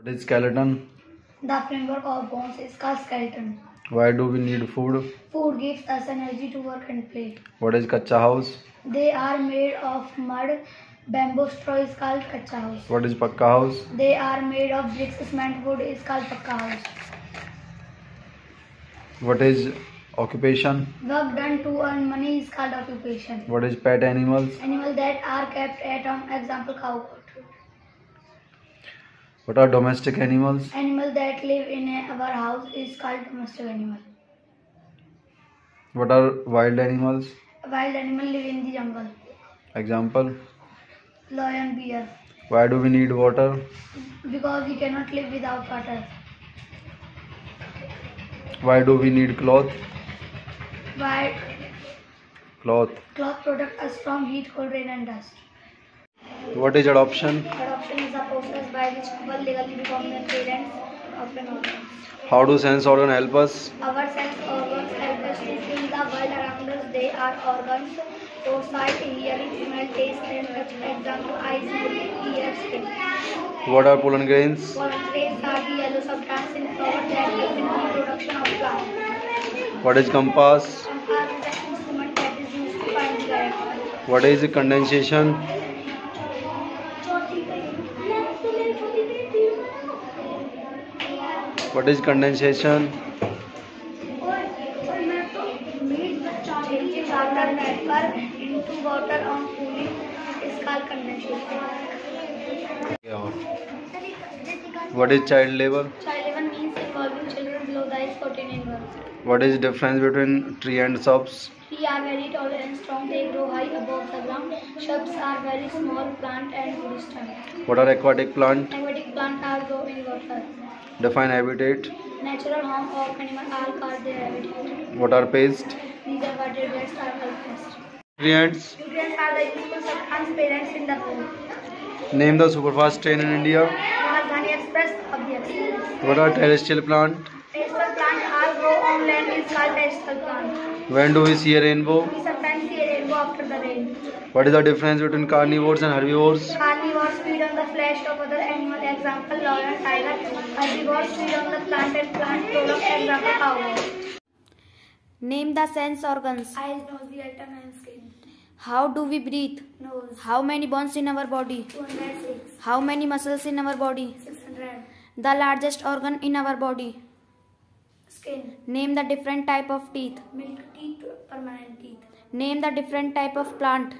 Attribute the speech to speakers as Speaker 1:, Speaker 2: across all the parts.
Speaker 1: What is skeleton?
Speaker 2: The framework of bones is called skeleton.
Speaker 1: Why do we need food?
Speaker 2: Food gives us energy to work and play.
Speaker 1: What is kacha house?
Speaker 2: They are made of mud. Bamboo straw is called kacha house.
Speaker 1: What is pakka house?
Speaker 2: They are made of bricks. Cement wood is called pakka house.
Speaker 1: What is occupation?
Speaker 2: Work done to earn money is called occupation.
Speaker 1: What is pet animals?
Speaker 2: Animals that are kept at home, example cow, goat.
Speaker 1: What are domestic animals?
Speaker 2: Animal that live in our house is called domestic animal.
Speaker 1: What are wild animals?
Speaker 2: Wild animal live in the jungle.
Speaker 1: Example.
Speaker 2: Lion, bear.
Speaker 1: Why do we need water?
Speaker 2: Because we cannot live without water.
Speaker 1: Why do we need cloth?
Speaker 2: Why
Speaker 1: Cloth.
Speaker 2: cloth protect us from heat, cold, rain and dust.
Speaker 1: What is adoption?
Speaker 2: Adoption is a process by which people legally become the parents of an organ.
Speaker 1: How do sense organ help us?
Speaker 2: Our sense organs help us to feel the world around us. They are organs for sight, hearing, smell, taste and touch. Example, eyes, nose, ears, skin.
Speaker 1: What are pollen grains?
Speaker 2: Pollen grains are the yellow substance in flower that help in the production of flowers.
Speaker 1: What is compass?
Speaker 2: Compass is an instrument that is used to find the direction.
Speaker 1: What is condensation? What is condensation?
Speaker 2: Changing water vapor into water on cooling is called condensation.
Speaker 1: What is child labor?
Speaker 2: Child labor means involving children below the age 14 in work.
Speaker 1: What is difference between tree and shrubs?
Speaker 2: Trees are very tall and strong. They grow high above the ground. Shrubs are very small plant and woody stem.
Speaker 1: What are aquatic plant?
Speaker 2: Aquatic plants are grow in water.
Speaker 1: Define habitat.
Speaker 2: Natural home of animal are called their habitat.
Speaker 1: What are pests?
Speaker 2: These are what their guests are called pests.
Speaker 1: Nutrients.
Speaker 2: Nutrients are the useful substance parents in the food.
Speaker 1: Name the superfast train in India.
Speaker 2: Rajdhani Express of the express.
Speaker 1: What are terrestrial plant?
Speaker 2: Terrestrial plants are grow on land is called terrestrial plant.
Speaker 1: When do we see a rainbow?
Speaker 2: We sometimes see a rainbow after the rain.
Speaker 1: What is the difference between carnivores and herbivores?
Speaker 2: Carnivores feed on the flesh of other animals, example lion, tiger. Herbivores feed on the plant and plant products, example cow.
Speaker 3: Name the sense organs.
Speaker 2: Eyes, nose, ear, tongue and skin.
Speaker 3: How do we breathe?
Speaker 2: Nose.
Speaker 3: How many bones in our body?
Speaker 2: 206.
Speaker 3: How many muscles in our body?
Speaker 2: 600.
Speaker 3: The largest organ in our body.
Speaker 2: Skin.
Speaker 3: Name the different type of teeth.
Speaker 2: Milk teeth, permanent teeth.
Speaker 3: Name the different type of plant.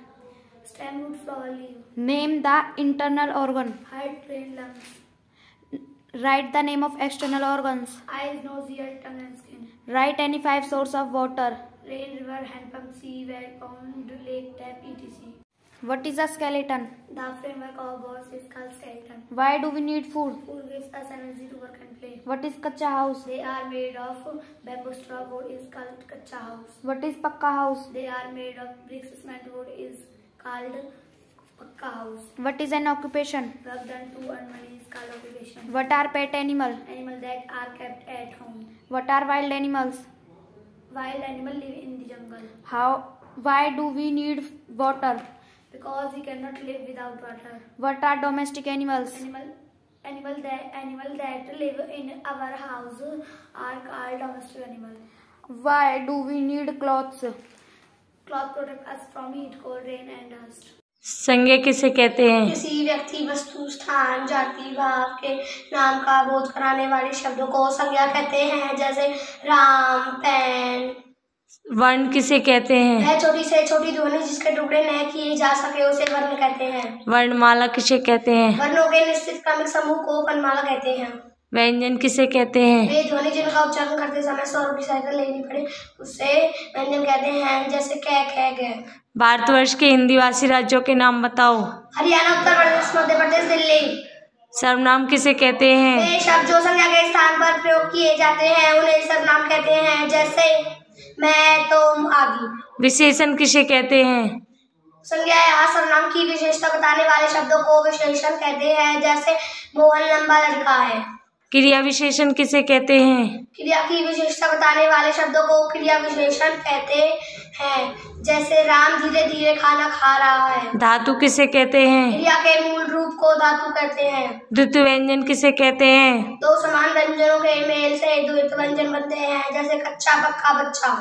Speaker 2: Stem, root, flower, leaf.
Speaker 3: Name the internal organ.
Speaker 2: Heart, brain, lungs.
Speaker 3: Write the name of external organs.
Speaker 2: Eyes, nose, ear, tongue and skin.
Speaker 3: Write any 5 sources of water.
Speaker 2: Rain, river, hand pump, sea, well, pond, lake, tap, etc.
Speaker 3: What is a skeleton?
Speaker 2: The framework of bones is called skeleton.
Speaker 3: Why do we need food?
Speaker 2: Food gives us energy to work and play.
Speaker 3: What is kacha house?
Speaker 2: They are made of bamboo straw. Wood is called kacha house.
Speaker 3: What is pakka house?
Speaker 2: They are made of bricks. Cement wood is called pakka house.
Speaker 3: What is an occupation?
Speaker 2: Work done to earn money is called occupation.
Speaker 3: What are pet animal?
Speaker 2: Animals that are kept at home.
Speaker 3: What are wild animals?
Speaker 2: Wild animals live in the jungle.
Speaker 3: Why do we need water?
Speaker 2: Because we cannot live without water.
Speaker 3: What are domestic animals?
Speaker 2: Animal that live in our house are called domestic animals.
Speaker 3: Why do we need clothes?
Speaker 2: Cloth protect us from heat, cold, rain and dust.
Speaker 4: संज्ञा किसे कहते हैं?
Speaker 2: किसी व्यक्ति, वस्तु, स्थान, जाति, भाव के नाम का बोध कराने वाले शब्दों को संज्ञा कहते हैं, जैसे राम, पेन।
Speaker 4: वर्ण किसे कहते हैं?
Speaker 2: वह छोटी से छोटी ध्वनि जिसके टुकड़े न किए जा सके उसे वर्ण कहते हैं।
Speaker 4: वर्णमाला किसे कहते हैं?
Speaker 2: वर्णों के निश्चित क्रमिक समूह को वर्णमाला कहते हैं।
Speaker 4: व्यंजन किसे कहते हैं?
Speaker 2: वे ध्वनि जिनका उच्चारण करते समय स्वरों की सहायता लेनी पड़े उसे व्यंजन कहते हैं, जैसे क, ख, ग।
Speaker 4: भारतवर्ष के हिंदी भाषी राज्यों के नाम बताओ।
Speaker 2: हरियाणा, उत्तर प्रदेश, मध्य प्रदेश, दिल्ली।
Speaker 4: सर्वनाम किसे कहते हैं?
Speaker 2: वे शब्द जो संज्ञा के स्थान पर प्रयोग किए जाते हैं उन्हें सर्वनाम कहते हैं, जैसे मैं, तुम आदि।
Speaker 4: विशेषण किसे कहते हैं?
Speaker 2: संज्ञा या सर्वनाम की विशेषता बताने वाले शब्दों को विशेषण कहते हैं, जैसे मोहन लंबा लड़का है।
Speaker 4: क्रिया विशेषण किसे कहते हैं?
Speaker 2: क्रिया की विशेषता बताने वाले शब्दों को क्रिया विशेषण कहते हैं। जैसे राम धीरे धीरे खाना खा रहा है।
Speaker 4: धातु किसे कहते हैं?
Speaker 2: क्रिया के मूल रूप को धातु कहते हैं।
Speaker 4: द्वितीय व्यंजन किसे कहते हैं?
Speaker 2: दो समान व्यंजनों के मेल से द्वितीय व्यंजन बनते हैं। जैसे कच्चा पक्का बच्चा।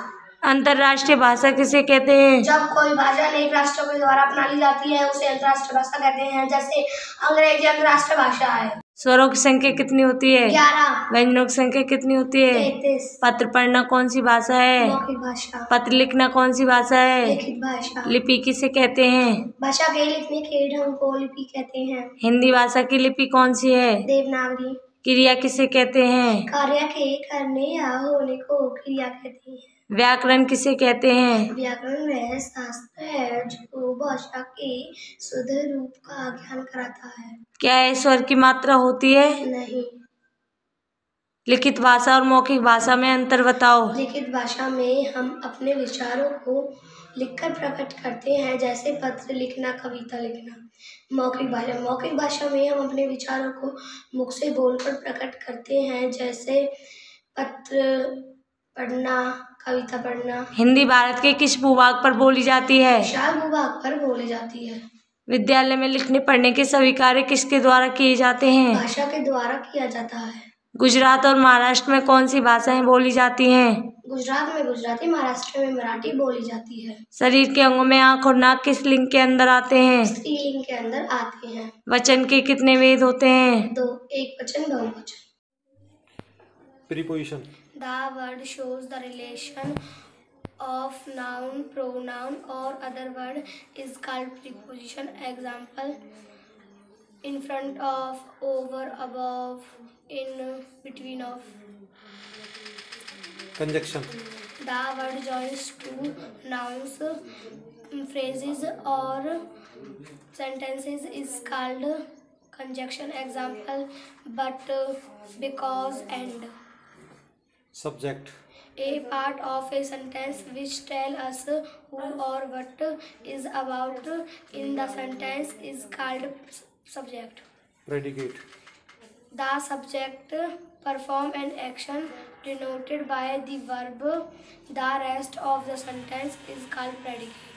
Speaker 4: अंतर्राष्ट्रीय भाषा किसे कहते हैं?
Speaker 2: जब कोई भाषा अनेक राष्ट्रों के द्वारा अपना ली जाती है उसे अंतर्राष्ट्रीय भाषा कहते हैं। जैसे अंग्रेजी अंतर्राष्ट्रीय भाषा है।
Speaker 4: स्वरों की संख्या कितनी होती है?
Speaker 2: 11।
Speaker 4: व्यंजनों की संख्या कितनी होती है?
Speaker 2: 33।
Speaker 4: पत्र पढ़ना कौन सी भाषा है?
Speaker 2: मौखिक भाषा।
Speaker 4: पत्र लिखना कौन सी भाषा है?
Speaker 2: लिखित भाषा।
Speaker 4: लिपि किसे कहते हैं?
Speaker 2: भाषा के लिखने के ढंग को लिपि कहते हैं।
Speaker 4: हिंदी भाषा की लिपि कौन सी है?
Speaker 2: देवनागरी।
Speaker 4: क्रिया किसे कहते हैं?
Speaker 2: कार्य के करने या होने को क्रिया कहते हैं।
Speaker 4: व्याकरण किसे कहते हैं?
Speaker 2: व्याकरण वह शास्त्र है जो भाषा के शुद्ध रूप का ज्ञान कराता है।
Speaker 4: क्या यह स्वर की मात्रा होती है?
Speaker 2: नहीं।
Speaker 4: लिखित भाषा और मौखिक भाषा में अंतर बताओ।
Speaker 2: लिखित भाषा में हम अपने विचारों को लिखकर प्रकट करते हैं। जैसे पत्र लिखना, कविता लिखना। मौखिक भाषा में हम अपने विचारों को मुख से बोलकर प्रकट करते हैं। जैसे पत्र पढ़ना, कविता पढ़ना।
Speaker 4: हिंदी भारत के किस भूभाग पर बोली जाती है?
Speaker 2: विशाल भूभाग पर बोली जाती है।
Speaker 4: विद्यालय में लिखने पढ़ने के सभी कार्य किसके द्वारा किए जाते हैं?
Speaker 2: भाषा के द्वारा किया जाता है।
Speaker 4: गुजरात और महाराष्ट्र में कौन सी भाषाएं बोली जाती हैं?
Speaker 2: गुजरात में गुजराती, महाराष्ट्र में मराठी बोली जाती है।
Speaker 4: शरीर के अंगों में आंख और नाक किस लिंग के अंदर आते हैं?
Speaker 2: स्त्रीलिंग के अंदर आते हैं।
Speaker 4: वचन के कितने वेद होते हैं?
Speaker 2: 2, एक वचन, बहुवचन।
Speaker 1: Preposition.
Speaker 2: The word shows the relation of noun, pronoun or other word is called preposition. Example: in front of, over, above, in between of.
Speaker 1: Conjunction.
Speaker 2: The word joins two nouns, phrases or sentences is called conjunction. Example: but, because, and.
Speaker 1: Subject.
Speaker 2: A part of a sentence which tell us who or what is about in the sentence is called subject.
Speaker 1: Predicate.
Speaker 2: The subject perform an action denoted by the verb. The rest of the sentence is called predicate.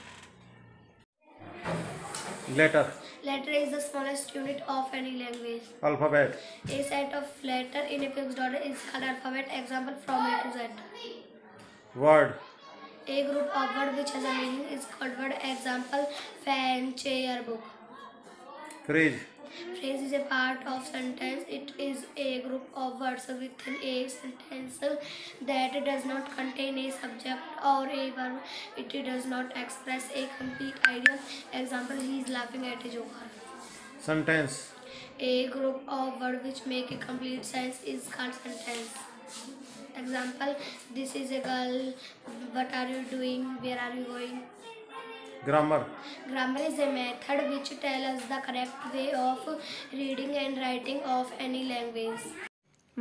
Speaker 1: Letter.
Speaker 2: Letter is the smallest unit of any language.
Speaker 1: Alphabet.
Speaker 2: A set of letters in a fixed order is called alphabet. Example: from A to Z.
Speaker 1: Word.
Speaker 2: A group of words which has a meaning is called word. Example: fan, chair, book.
Speaker 1: Phrase.
Speaker 2: Phrase is a part of sentence. It is a group of words within a sentence that does not contain a subject or a verb. It does not express a complete idea. Example: he is laughing at a joke.
Speaker 1: Sentence.
Speaker 2: A group of words which make a complete sense is called sentence. Example: this is a girl. What are you doing? Where are you going?
Speaker 1: Grammar.
Speaker 2: Grammar is a method which tells us the correct way of reading and writing of any language.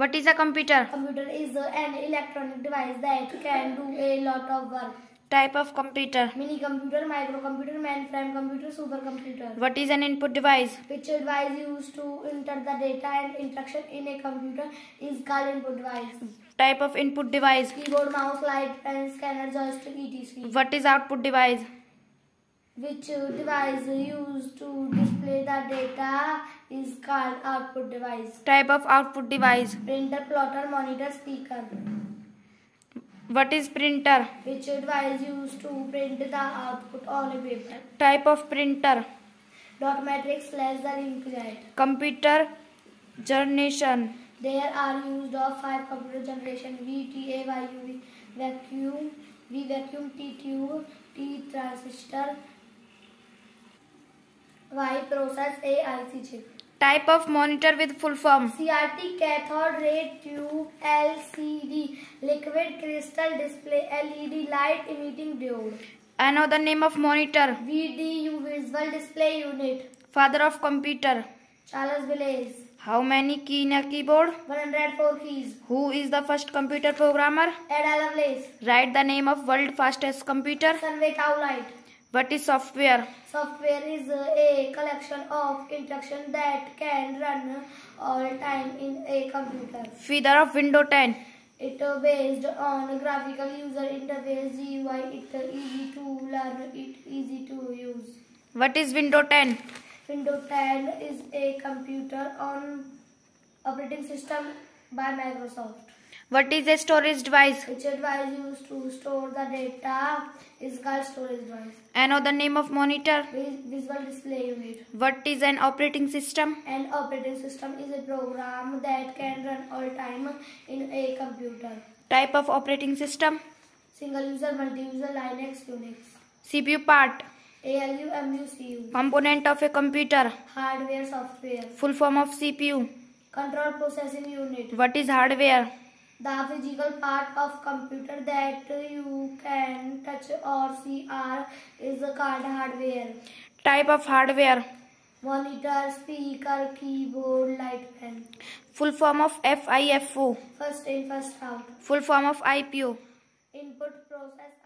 Speaker 3: What is a computer?
Speaker 2: Computer is an electronic device that can do a lot of work.
Speaker 3: Type of computer.
Speaker 2: Mini computer, microcomputer, mainframe computer, supercomputer.
Speaker 3: What is an input device?
Speaker 2: Which device used to enter the data and instruction in a computer is called input device.
Speaker 3: Type of input device.
Speaker 2: Keyboard, mouse, light, pen, scanner, joystick, etc.
Speaker 3: What is output device?
Speaker 2: Which device used to display the data is called output device.
Speaker 3: Type of output device.
Speaker 2: Printer, plotter, monitor, speaker.
Speaker 3: What is printer?
Speaker 2: Which device used to print the output on a paper.
Speaker 3: Type of printer.
Speaker 2: Dot matrix, laser, inkjet.
Speaker 3: Computer generation.
Speaker 2: There are used of 5 computer generation: V, T, A, Y, U, V. Vacuum, V vacuum, T tube, T transistor, Y process, A IC chip.
Speaker 3: Type of monitor with full form.
Speaker 2: CRT, cathode ray tube, LCD, liquid crystal display, LED, light emitting diode.
Speaker 3: Another name of monitor.
Speaker 2: VDU, visual display unit.
Speaker 3: Father of computer.
Speaker 2: Charles Babbage.
Speaker 3: How many keys in a keyboard?
Speaker 2: 104 keys.
Speaker 3: Who is the first computer programmer?
Speaker 2: Ada Lovelace.
Speaker 3: Write the name of world fastest computer.
Speaker 2: Sunway Cowlight.
Speaker 3: What is software?
Speaker 2: Software is a collection of instructions that can run all time in a computer.
Speaker 3: Feature of Windows 10.
Speaker 2: It based on graphical user interface GUI. It easy to learn. It easy to use.
Speaker 3: What is Windows 10?
Speaker 2: Windows 10 is a computer on operating system by Microsoft.
Speaker 3: What is a storage device?
Speaker 2: Which device used to store the data is called storage device.
Speaker 3: Another name of monitor.
Speaker 2: Visual display unit.
Speaker 3: What is an operating system?
Speaker 2: An operating system is a program that can run all time in a computer.
Speaker 3: Type of operating system?
Speaker 2: Single user, multi-user, Linux, Unix.
Speaker 3: CPU part.
Speaker 2: ALU, MU, CU.
Speaker 3: Component of a computer.
Speaker 2: Hardware, software.
Speaker 3: Full form of CPU.
Speaker 2: Control processing unit.
Speaker 3: What is hardware?
Speaker 2: The physical part of computer that you can touch or see is called hardware.
Speaker 3: Type of hardware.
Speaker 2: Monitor, speaker, keyboard, light pen.
Speaker 3: Full form of FIFO.
Speaker 2: First in, first out.
Speaker 3: Full form of IPO.
Speaker 2: Input process